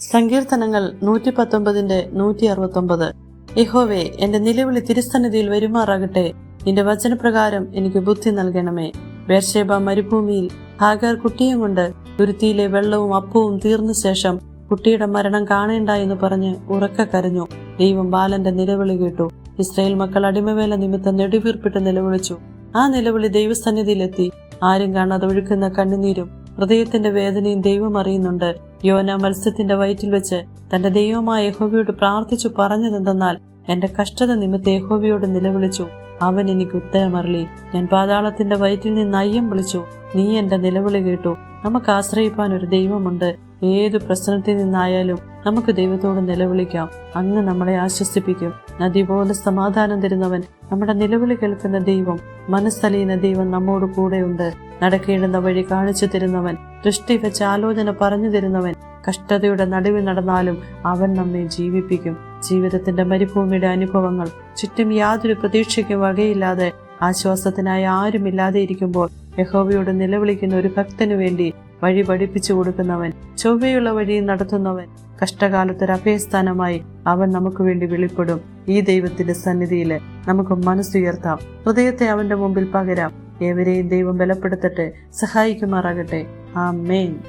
സങ്കീർത്തനങ്ങൾ 119:169. യഹോവേ, എന്റെ നിലവിളി തിരുസന്നിധിയിൽ വരുമാറാകട്ടെ. നിന്റെ വചനപ്രകാരം എനിക്ക് ബുദ്ധി നൽകണമേ. ബേർശേബ മരുഭൂമിയിൽ ഹാഗാർ കുട്ടിയും കൊണ്ട് തുരുത്തിയിലെ വെള്ളവും അപ്പവും തീർന്ന ശേഷം കുട്ടിയുടെ മരണം കാണേണ്ട എന്ന് പറഞ്ഞ് ഉറക്കെ കരഞ്ഞു. ദൈവം ബാലന്റെ നിലവിളി കേട്ടു. ഇസ്രായേൽ മക്കൾ അടിമവേല നിമിത്തം നെടുവീർപ്പിട്ട് നിലവിളിച്ചു. ആ നിലവിളി ദൈവസന്നിധിയിലെത്തി. ആരും കാണാതെ ഒഴുക്കുന്ന കണ്ണുനീരും ഹൃദയത്തിന്റെ വേദനയും ദൈവം അറിയുന്നുണ്ട്. യോന മത്സ്യത്തിന്റെ വയറ്റിൽ വെച്ച് തന്റെ ദൈവമായ യഹോവയോട് പ്രാർത്ഥിച്ചു പറഞ്ഞതെന്തെന്നാൽ, എന്റെ കഷ്ടത നിമിത്തം യഹോവയോട് നിലവിളിച്ചു, അവൻ എനിക്ക് ഉത്തരമരളി. ഞാൻ പാതാളത്തിന്റെ വയറ്റിൽ നിന്ന് അയ്യം വിളിച്ചു, നീ എന്റെ നിലവിളി കേട്ടു. നമുക്ക് ആശ്രയിപ്പാൻ ഒരു ദൈവമുണ്ട്. ഏതു പ്രശ്നത്തിൽ നിന്നായാലും നമുക്ക് ദൈവത്തോട് നിലവിളിക്കാം. അങ്ങ് നമ്മളെ ആശ്വസിപ്പിക്കും. നദി പോലെ സമാധാനം തരുന്നവൻ, നമ്മുടെ നിലവിളി കേൾക്കുന്ന ദൈവം, മനസ്സലിയുന്ന ദൈവം നമ്മോട് കൂടെയുണ്ട്. നടക്കേണ്ടുന്ന വഴി കാണിച്ചു തരുന്നവൻ, ദൃഷ്ടി വെച്ച് ആലോചന പറഞ്ഞു തരുന്നവൻ, കഷ്ടതയുടെ നടുവിൽ നടന്നാലും അവൻ നമ്മെ ജീവിപ്പിക്കും. ജീവിതത്തിന്റെ മരുഭൂമിയുടെ അനുഭവങ്ങൾ, ചുറ്റും യാതൊരു പ്രതീക്ഷയ്ക്കും വകയില്ലാതെ ആശ്വാസത്തിനായി ആരുമില്ലാതെ ഇരിക്കുമ്പോൾ യഹോവയോട് നിലവിളിക്കുന്ന ഒരു ഭക്തനു വേണ്ടി വഴി പഠിപ്പിച്ചു കൊടുക്കുന്നവൻ, ചൊവ്വയുള്ള വഴിയിൽ നടത്തുന്നവൻ, കഷ്ടകാലത്തൊരു അഭയസ്ഥാനമായി അവൻ നമുക്ക് വേണ്ടി വെളിപ്പെടും. ഈ ദൈവത്തിന്റെ സന്നിധിയിൽ നമുക്ക് മനസ്സുയർത്താം. ഹൃദയത്തെ അവന്റെ മുമ്പിൽ പകരാം. ഏവരെയും ദൈവം ബലപ്പെടുത്തട്ടെ, സഹായിക്കുമാറാകട്ടെ. ആമേൻ.